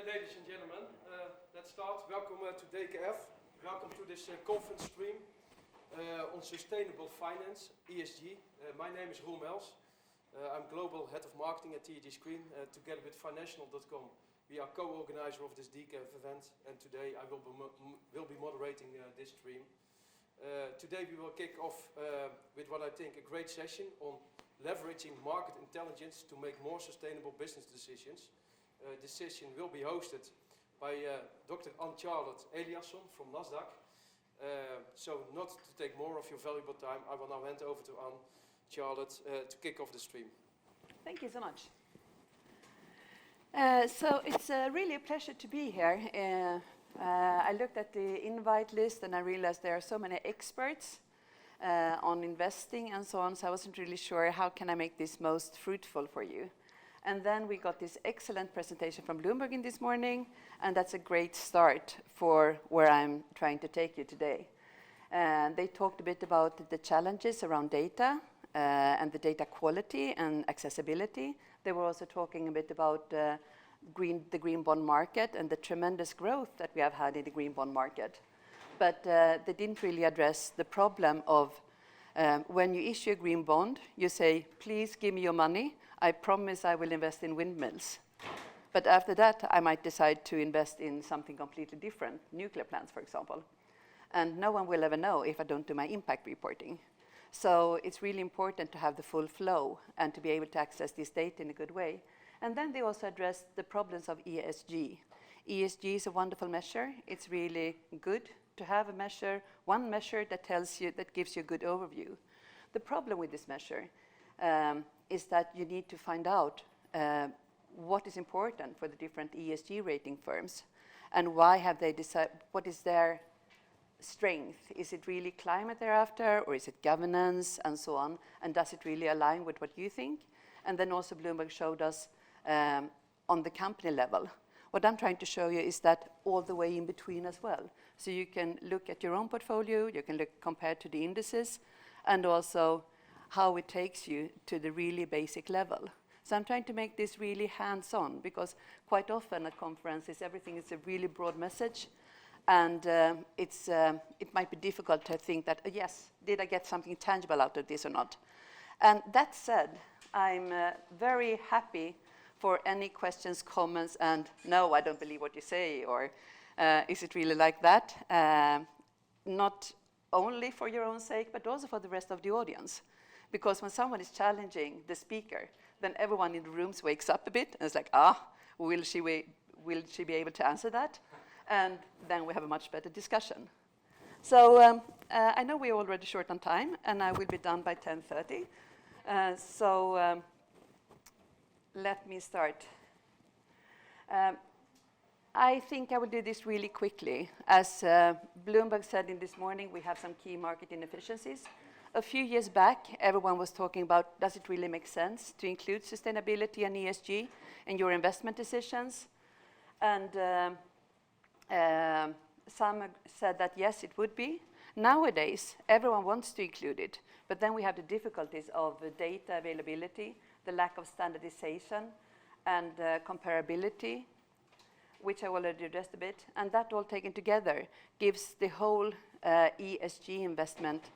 ladies and gentlemen. Let's start. Welcome to DKF. Welcome to this conference stream on sustainable finance, ESG. My name is Roel Mels. I'm Global Head of Marketing at TAG Screen. Together with Financial.com, we are co-organizer of this DKF event, and today I will be moderating this stream. Today we will kick off with what I think a great session on leveraging market intelligence to make more sustainable business decisions. This session will be hosted by Dr. Anne-Charlotte Eliasson from Nasdaq. So not to take more of your valuable time, I will now hand over to Anne-Charlotte to kick off the stream. Thank you so much. So it's really a pleasure to be here. I looked at the invite list and I realized there are so many experts on investing and so on, so I wasn't really sure how can I make this most fruitful for you. And then we got this excellent presentation from Bloomberg in this morning, and that's a great start for where I'm trying to take you today. They talked a bit about the challenges around data and the data quality and accessibility. They were also talking a bit about the green bond market and the tremendous growth that we have had in the green bond market. But they didn't really address the problem of when you issue a green bond, you say, please give me your money. I promise I will invest in windmills. But after that, I might decide to invest in something completely different, nuclear plants, for example. And no one will ever know if I don't do my impact reporting. So it's really important to have the full flow and to be able to access this data in a good way. And then they also addressed the problems of ESG. ESG is a wonderful measure. It's really good to have a measure, one measure that tells you, that gives you a good overview. The problem with this measure is that you need to find out what is important for the different ESG rating firms and why have they decided, what is their strength? Is it really climate thereafter, or is it governance and so on? And does it really align with what you think? And then also Bloomberg showed us on the company level. What I'm trying to show you is that all the way in between as well. So you can look at your own portfolio, you can look compared to the indices, and also how it takes you to the really basic level. So I'm trying to make this really hands-on, because quite often at conferences everything is a really broad message, and it might be difficult to think that, yes, did I get something tangible out of this or not? And that said, I'm very happy for any questions, comments, and no, I don't believe what you say, or is it really like that? Not only for your own sake, but also for the rest of the audience. Because when someone is challenging the speaker, then everyone in the rooms wakes up a bit and it's like, will she be able to answer that? And then we have a much better discussion. So I know we're already short on time, and I will be done by 10:30. So let me start. I think I will do this really quickly. As Bloomberg said in this morning, we have some key market inefficiencies. A few years back, everyone was talking about, does it really make sense to include sustainability and ESG in your investment decisions? And some said that yes, it would be. Nowadays, everyone wants to include it, but then we have the difficulties of data availability, the lack of standardization, and comparability, which I already addressed a bit, and that all taken together gives the whole ESG investment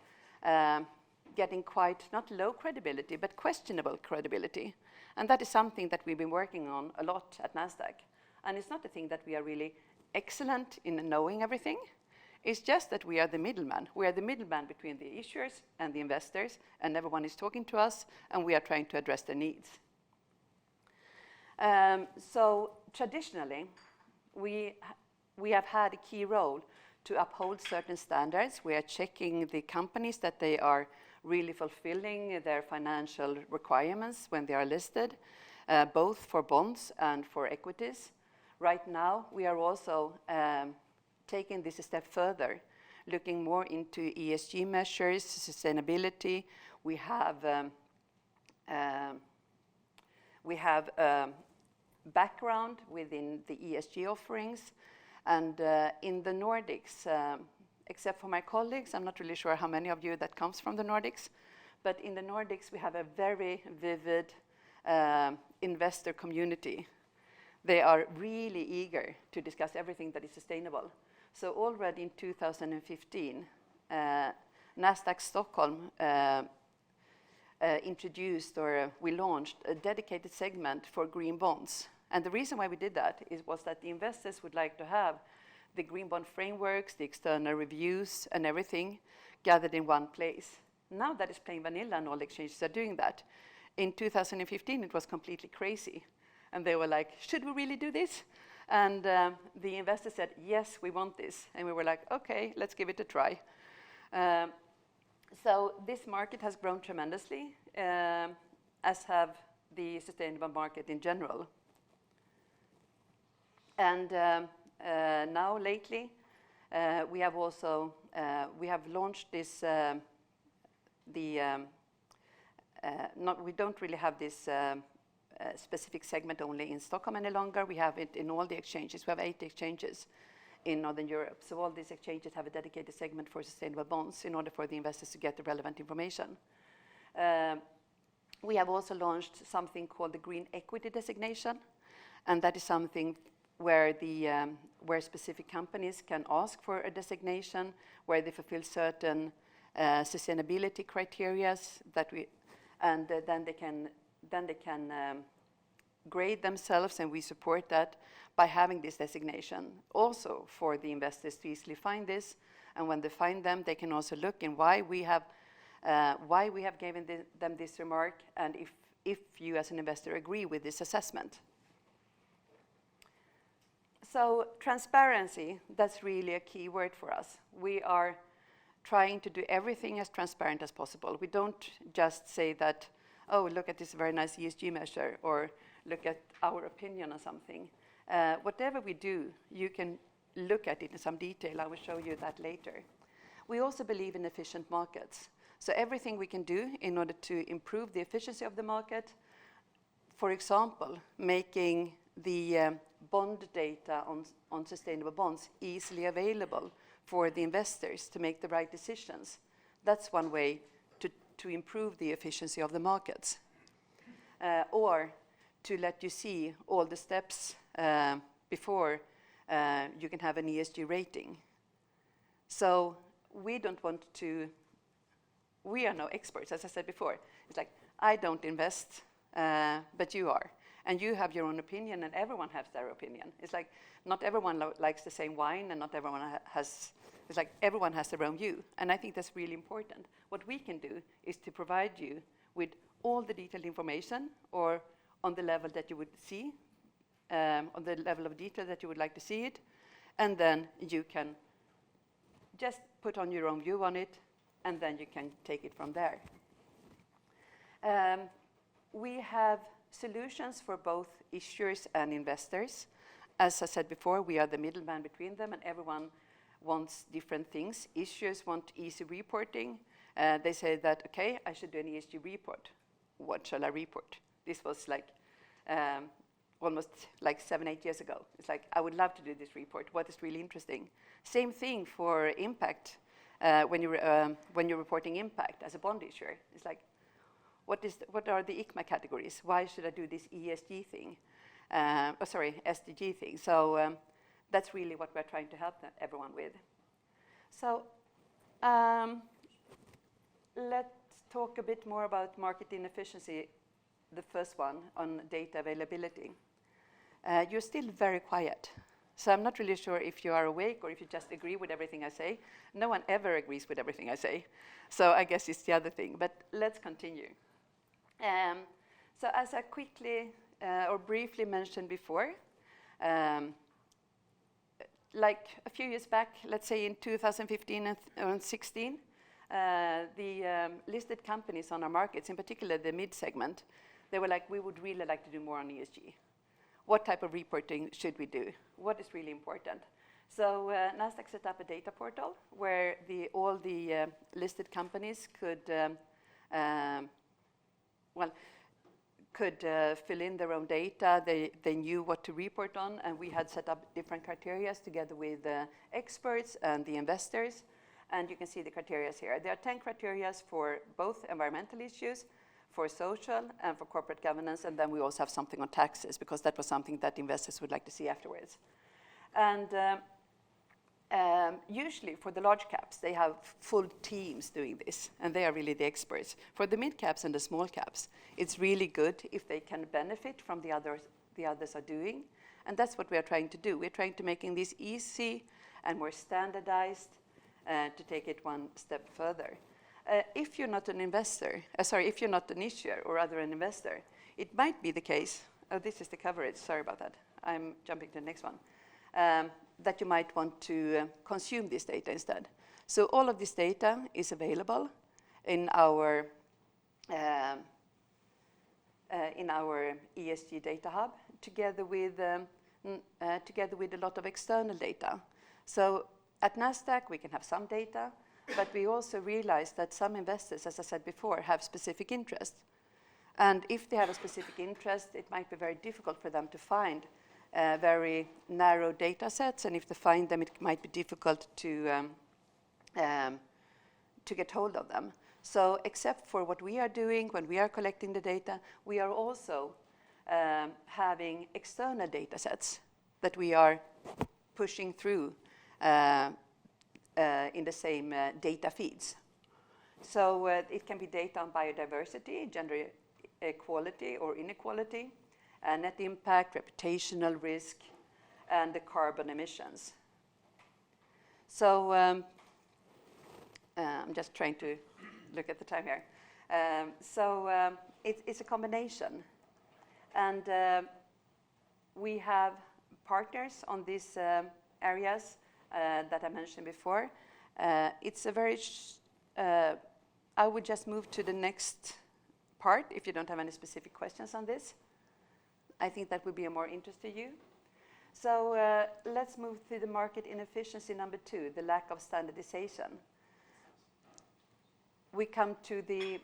getting quite, not low credibility, but questionable credibility. And that is something that we've been working on a lot at Nasdaq. And it's not a thing that we are really excellent in knowing everything. It's just that we are the middleman. We are the middleman between the issuers and the investors, and everyone is talking to us, and we are trying to address their needs. So traditionally, we have had a key role to uphold certain standards. We are checking the companies that they are really fulfilling their financial requirements when they are listed, both for bonds and for equities. Right now, we are also taking this a step further, looking more into ESG measures, sustainability. We have background within the ESG offerings. And in the Nordics, except for my colleagues, I'm not really sure how many of you that comes from the Nordics, but in the Nordics we have a very vivid investor community they are really eager to discuss everything that is sustainable. So already in 2015, Nasdaq Stockholm introduced, or we launched, a dedicated segment for green bonds. And the reason why we did that was that the investors would like to have the green bond frameworks, the external reviews, and everything gathered in one place. Now that is plain vanilla, and all exchanges are doing that. In 2015, it was completely crazy. And they were like, should we really do this? And the investors said, yes, we want this. And we were like, okay, let's give it a try. So this market has grown tremendously, as have the sustainable market in general. And now lately, we have also launched this. We don't really have this specific segment only in Stockholm any longer. We have it in all the exchanges. We have 8 exchanges in Northern Europe. So all these exchanges have a dedicated segment for sustainable bonds in order for the investors to get the relevant information. We have also launched something called the Green Equity Designation, and that is something where where specific companies can ask for a designation, where they fulfill certain sustainability criteria then they can grade themselves, and we support that by having this designation. Also for the investors to easily find this, and when they find them, they can also look in why we have given them this remark, and if you as an investor agree with this assessment. So transparency, that's really a key word for us. We are trying to do everything as transparent as possible. We don't just say that, oh, look at this very nice ESG measure, or look at our opinion on something. Whatever we do, you can look at it in some detail. I will show you that later. We also believe in efficient markets. So everything we can do in order to improve the efficiency of the market, for example, making the bond data on sustainable bonds easily available for the investors to make the right decisions. That's one way to improve the efficiency of the markets. Or to let you see all the steps before you can have an ESG rating. So we are no experts, as I said before. It's like, I don't invest, but you are. And you have your own opinion, and everyone has their opinion. It's like, not everyone likes the same wine, and not everyone it's like everyone has their own view. And I think that's really important. What we can do is to provide you with all the detailed information, or on the level that you would see, on the level of detail that you would like to see it, and then you can just put on your own view on it, and then you can take it from there. We have solutions for both issuers and investors. As I said before, we are the middleman between them, and everyone wants different things. Issuers want easy reporting. They say that, okay, I should do an ESG report. What shall I report? This was like almost like 7-8 years ago. It's like, I would love to do this report. What is really interesting? Same thing for impact. When you're reporting impact as a bond issuer, it's like, what are the ICMA categories? Why should I do this ESG thing? SDG thing. So that's really what we're trying to help everyone with. So let's talk a bit more about market inefficiency, the first one on data availability. You're still very quiet. So I'm not really sure if you are awake or if you just agree with everything I say. No one ever agrees with everything I say. So I guess it's the other thing. But let's continue. So as I quickly or briefly mentioned before, like a few years back, let's say in 2015 and 16, the listed companies on our markets, in particular the mid-segment, they were like, we would really like to do more on ESG. What type of reporting should we do? What is really important? So Nasdaq set up a data portal where all the listed companies could fill in their own data. They knew what to report on, and we had set up different criteria together with experts and the investors. And you can see the criteria here. There are 10 criteria for both environmental issues, for social and for corporate governance, and then we also have something on taxes, because that was something that investors would like to see afterwards. And usually for the large caps, they have full teams doing this, and they are really the experts. For the mid caps and the small caps, it's really good if they can benefit from the others are doing, and that's what we are trying to do. We're trying to making this easy and more standardized to take it one step further. If you're not an investor, if you're not an issuer or rather an investor, it might be the case, this is the coverage, sorry about that, I'm jumping to the next one, that you might want to consume this data instead. So all of this data is available in our ESG data hub, together with a lot of external data. So at Nasdaq, we can have some data, but we also realize that some investors, as I said before, have specific interest. And if they have a specific interest, it might be very difficult for them to find very narrow data sets, and if they find them, it might be difficult to get hold of them. So except for what we are doing when we are collecting the data, we are also having external data sets that we are pushing through in the same data feeds. So it can be data on biodiversity, gender equality or inequality, net impact, reputational risk, and the carbon emissions. So I'm just trying to look at the time here. It's a combination. And we have partners on these areas that I mentioned before. It's a very, I would just move to the next part if you don't have any specific questions on this. I think that would be of more interest to you. So let's move to the market inefficiency number 2, the lack of standardization. We come to the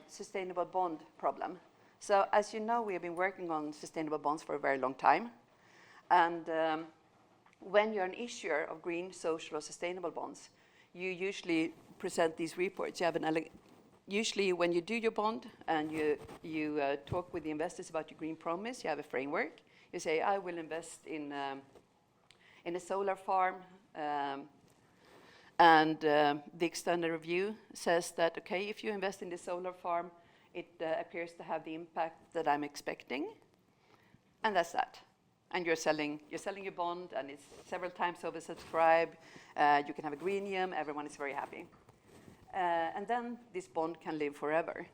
sustainable bond problem. So as you know, we have been working on sustainable bonds for a very long time. And when you're an issuer of green, social, or sustainable bonds, you usually present these reports. You have usually when you do your bond and you talk with the investors about your green promise, you have a framework. You say, I will invest in a solar farm, and the external review says that, okay, if you invest in the solar farm, it appears to have the impact that I'm expecting, and that's that. And you're selling your bond, and it's several times oversubscribed. You can have a greenium. Everyone is very happy. And then this bond can live forever.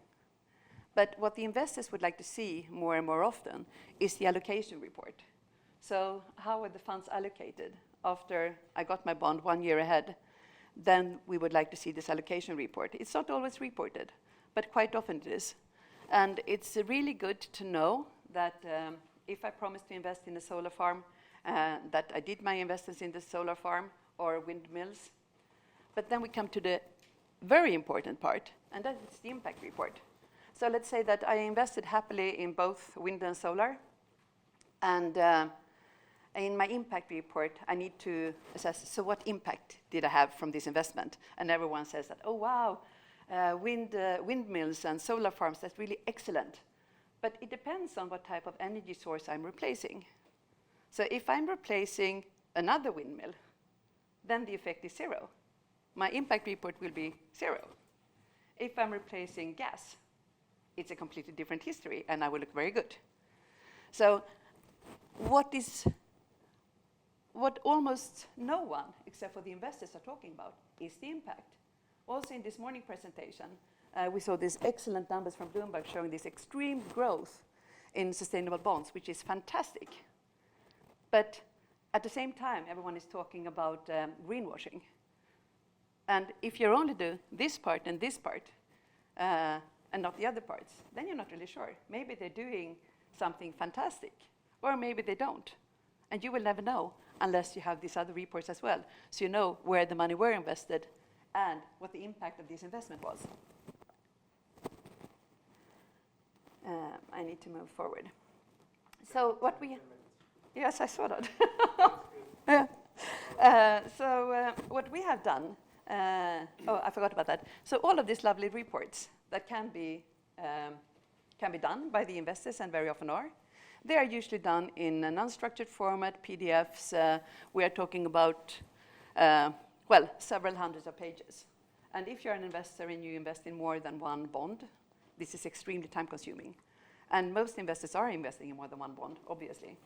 But what the investors would like to see more and more often is the allocation report. So how are the funds allocated? After I got my bond 1 year ahead, then we would like to see this allocation report. It's not always reported, but quite often it is. And it's really good to know that if I promise to invest in a solar farm, that I did my investments in the solar farm or windmills. But then we come to the very important part, and that is the impact report. So let's say that I invested happily in both wind and solar, and in my impact report, I need to assess, so what impact did I have from this investment? And everyone says that, oh, wow, windmills and solar farms, that's really excellent. But it depends on what type of energy source I'm replacing. So if I'm replacing another windmill, then the effect is 0. My impact report will be 0. If I'm replacing gas, it's a completely different history, and I will look very good. So what almost no one, except for the investors, are talking about is the impact. Also in this morning presentation, we saw these excellent numbers from Bloomberg showing this extreme growth in sustainable bonds, which is fantastic. But at the same time, everyone is talking about greenwashing. And if you only do this part and this part, and not the other parts, then you're not really sure. Maybe they're doing something fantastic, or maybe they don't. And you will never know unless you have these other reports as well, so you know where the money were invested and what the impact of this investment was. I need to move forward. So what we... Yes, I saw that. Yeah. What we have done, oh, I forgot about that. So all of these lovely reports that can be can be done by the investors and very often are. They are usually done in an unstructured format, PDFs. We are talking about, well, several hundreds of pages. And if you're an investor and you invest in more than one bond, this is extremely time consuming. And most investors are investing in more than one bond, obviously.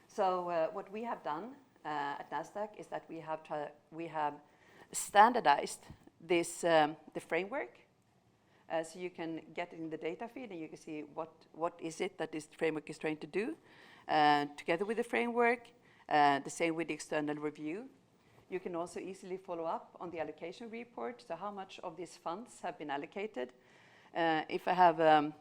So what we have done at Nasdaq is that we have standardized this, the framework. So you can get it in the data feed and you can see what is it that this framework is trying to do. Together with the framework, the same with the external review. You can also easily follow up on the allocation report, so how much of these funds have been allocated. If I have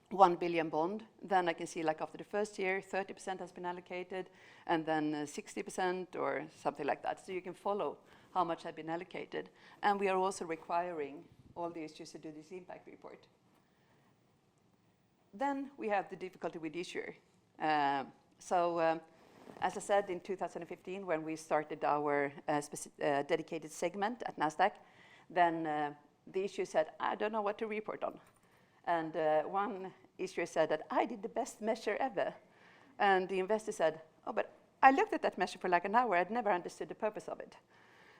1 billion bond, then I can see like after the first year, 30% has been allocated, and then 60% or something like that. So you can follow how much has been allocated. And we are also requiring all the issues to do this impact report. Then we have the difficulty with issuer. As I said, in 2015, when we started our dedicated segment at Nasdaq, then the issuer said, I don't know what to report on. And one issuer said that I did the best measure ever. And the investor said, oh, but I looked at that measure for like an hour. I'd never understood the purpose of it.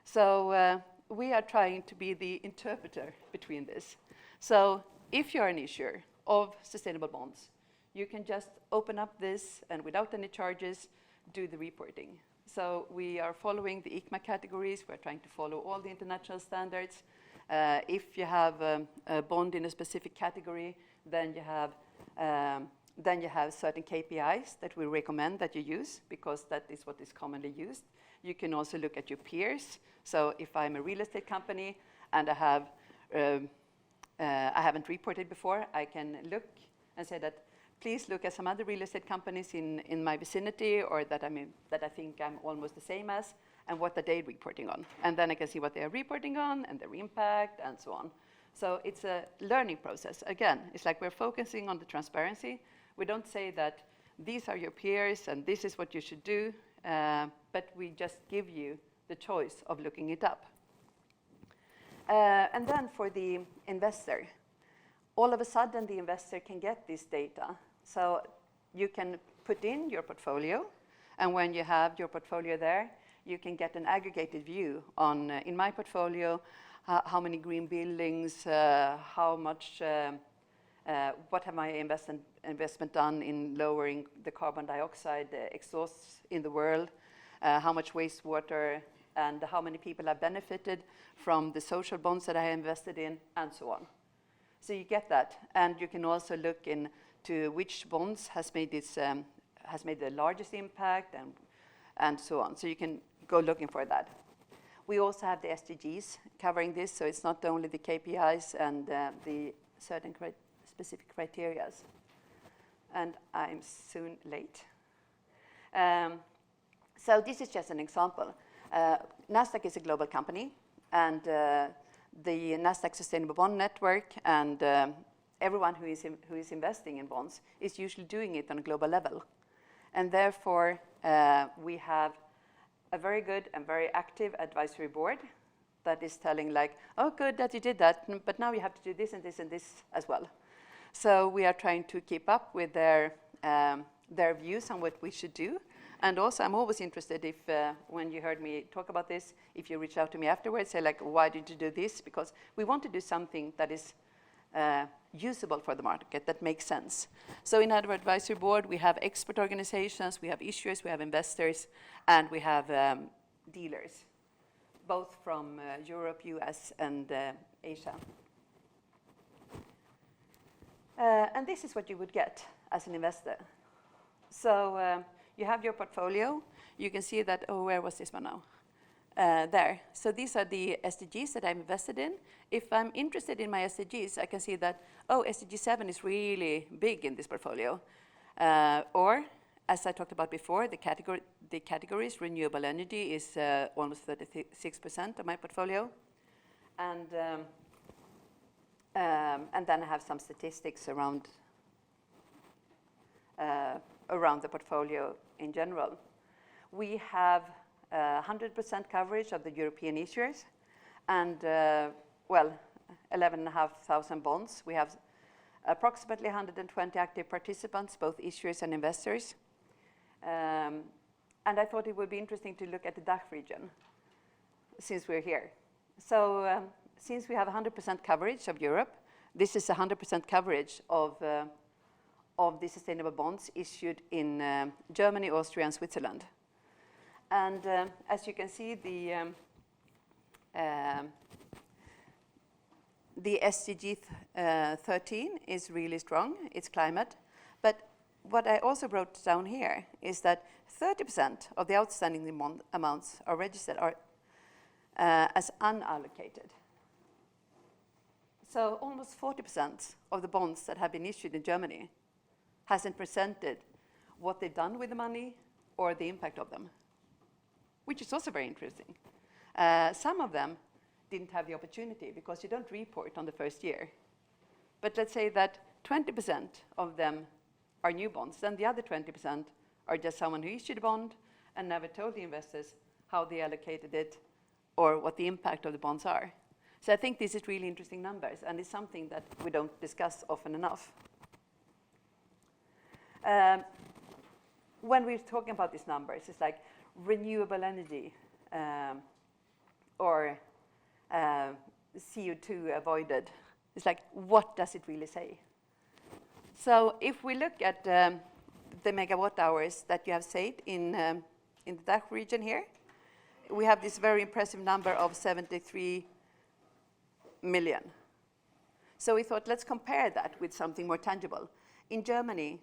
So we are trying to be the interpreter between this. So if you're an issuer of sustainable bonds, you can just open up this and without any charges, do the reporting. So we are following the ICMA categories. We're trying to follow all the international standards. If you have a bond in a specific category, then you have certain KPIs that we recommend that you use because that is what is commonly used. You can also look at your peers. So if I'm a real estate company and I haven't reported before, I can look and say that please look at some other real estate companies in my vicinity or that I think I'm almost the same as, and what are they reporting on. And then I can see what they are reporting on and their impact and so on. So it's a learning process. Again, it's like we're focusing on the transparency. We don't say that these are your peers and this is what you should do, but we just give you the choice of looking it up. And then for the investor, all of a sudden the investor can get this data. So you can put in your portfolio, and when you have your portfolio there, you can get an aggregated view on, in my portfolio, how many green buildings, how much, what have my investment done in lowering the carbon dioxide exhausts in the world, how much wastewater, and how many people have benefited from the social bonds that I have invested in, and so on. So you get that, and you can also look into which bonds has made the largest impact, and so on. So you can go looking for that. We also have the SDGs covering this, so it's not only the KPIs and the certain specific criteria. And I'm soon late. So this is just an example. Nasdaq is a global company, and the Nasdaq Sustainable Bond Network and everyone who is investing in bonds is usually doing it on a global level. And therefore, we have a very good and very active advisory board that is telling like, oh, good that you did that, but now you have to do this and this and this as well. So we are trying to keep up with their views on what we should do. And also, I'm always interested if, when you heard me talk about this, if you reach out to me afterwards, say like, why did you do this? Because we want to do something that is usable for the market, that makes sense. So in our advisory board, we have expert organizations, we have issuers, we have investors, and we have dealers, both from Europe, US, and Asia. And this is what you would get as an investor. So you have your portfolio. You can see that, oh, where was this one now? There. So these are the SDGs that I'm invested in. If I'm interested in my SDGs, I can see that, oh, SDG 7 is really big in this portfolio. Or, as I talked about before, the categories, renewable energy is almost 36% of my portfolio. And then I have some statistics around the portfolio in general. We have 100% coverage of the European issuers, and 11,500 bonds. We have approximately 120 active participants, both issuers and investors. And I thought it would be interesting to look at the DACH region, since we're here. So since we have 100% coverage of Europe, this is 100% coverage of the sustainable bonds issued in Germany, Austria, and Switzerland. And as you can see, the SDG 13 is really strong. It's climate. But what I also wrote down here is that 30% of the outstanding amounts are registered as unallocated. So almost 40% of the bonds that have been issued in Germany hasn't presented what they've done with the money or the impact of them, which is also very interesting. Some of them didn't have the opportunity because you don't report on the first year. But let's say that 20% of them are new bonds, then the other 20% are just someone who issued a bond and never told the investors how they allocated it or what the impact of the bonds are. So I think this is really interesting numbers, and it's something that we don't discuss often enough. When we're talking about these numbers, it's like renewable energy or CO2 avoided. It's like, what does it really say? So if we look at the megawatt hours that you have saved in the DACH region here, we have this very impressive number of 73 million. So we thought, let's compare that with something more tangible. In Germany,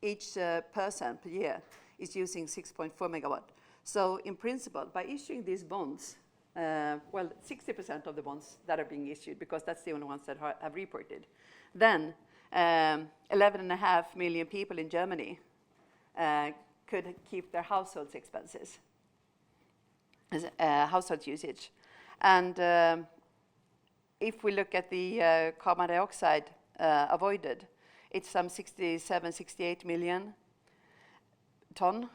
each person per year is using 6.4 megawatt. So in principle, by issuing these bonds, 60% of the bonds that are being issued, because that's the only ones that have reported, then 11.5 million people in Germany could keep their household expenses, household usage. And if we look at the carbon dioxide avoided, it's some 67, 68 million ton,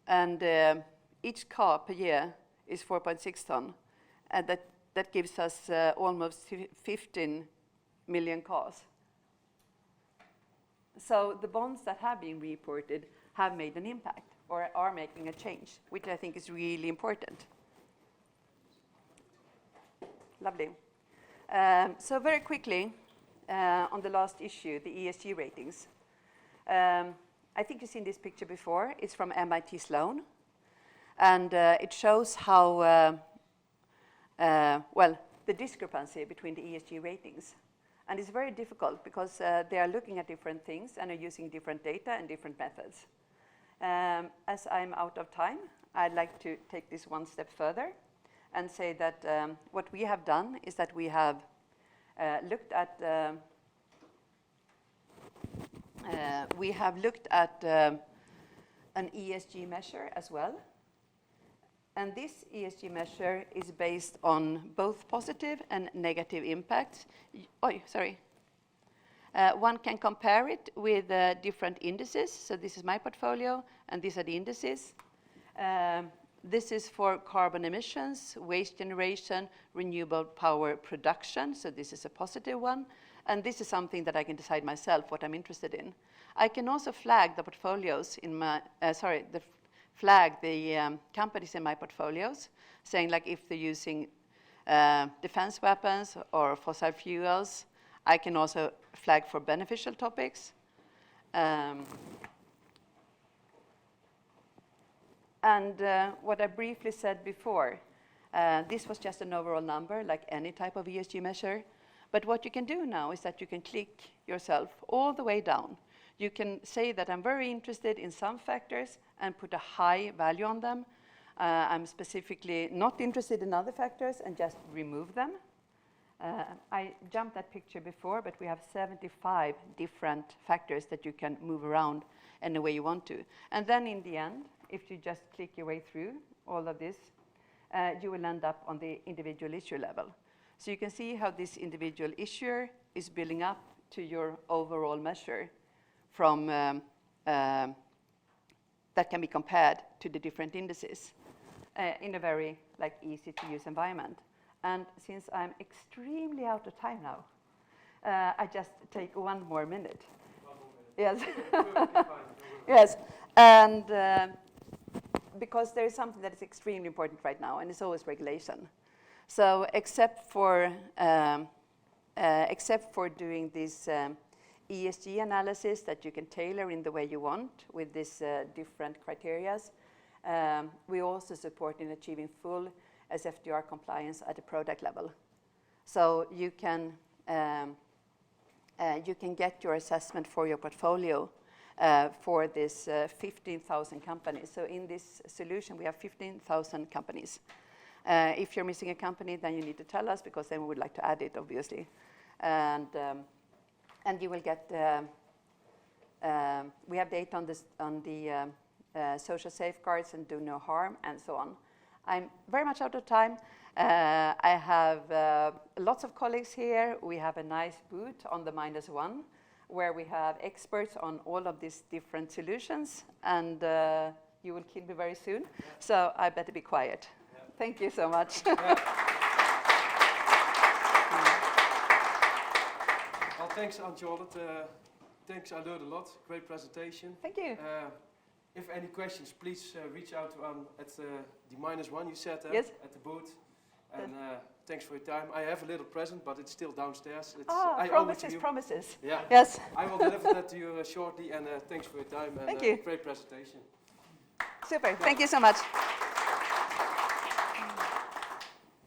and each car per year is 4.6 ton, and that gives us almost 15 million cars. So the bonds that have been reported have made an impact or are making a change, which I think is really important. Lovely. So very quickly, on the last issue, the ESG ratings. I think you've seen this picture before. It's from MIT Sloan. And it shows how, the discrepancy between the ESG ratings. And it's very difficult because they are looking at different things and are using different data and different methods. As I'm out of time, I'd like to take this one step further and say that what we have done is that we have looked at an ESG measure as well. And this ESG measure is based on both positive and negative impacts. One can compare it with different indices. So this is my portfolio, and these are the indices. This is for carbon emissions, waste generation, renewable power production. So this is a positive one. And this is something that I can decide myself what I'm interested in. I can also flag the portfolios in my, flag the companies in my portfolios, saying like if they're using defense weapons or fossil fuels. I can also flag for beneficial topics. And what I briefly said before, this was just an overall number, like any type of ESG measure. But what you can do now is that you can click yourself all the way down. You can say that I'm very interested in some factors and put a high value on them. I'm specifically not interested in other factors and just remove them. I jumped that picture before, but we have 75 different factors that you can move around any way you want to. And then in the end, if you just click your way through all of this, you will end up on the individual issue level. So you can see how this individual issuer is building up to your overall measure from that can be compared to the different indices in a very easy to use environment. And since I'm extremely out of time now, I just take 1 more minute. 1 more minute. Yes. Perfectly fine. Yes, and because there is something that is extremely important right now, and it's always regulation. So except for doing this ESG analysis that you can tailor in the way you want with these different criterias, we also support in achieving full SFDR compliance at the product level. So you can get your assessment for your portfolio for this 15,000 companies. So in this solution, we have 15,000 companies. If you're missing a company, then you need to tell us, because then we would like to add it, obviously. And you will get, we have data on the social safeguards and do no harm and so on. I'm very much out of time. I have lots of colleagues here. We have a nice booth on the -1 where we have experts on all of these different solutions, and you will kill me very soon. Yeah. So I better be quiet. Yeah. Thank you so much. Yeah. Well, thanks, Anne-Charlotte. Thanks, I learned a lot. Great presentation. Thank you. If any questions, please reach out to at the -1 you said yes. at the booth. And thanks for your time. I have a little present, but it's still downstairs. Promises, promises. Yeah. Yes. I will deliver that to you shortly. And thanks for your time. And thank you. Great presentation. Super. Thank you so much.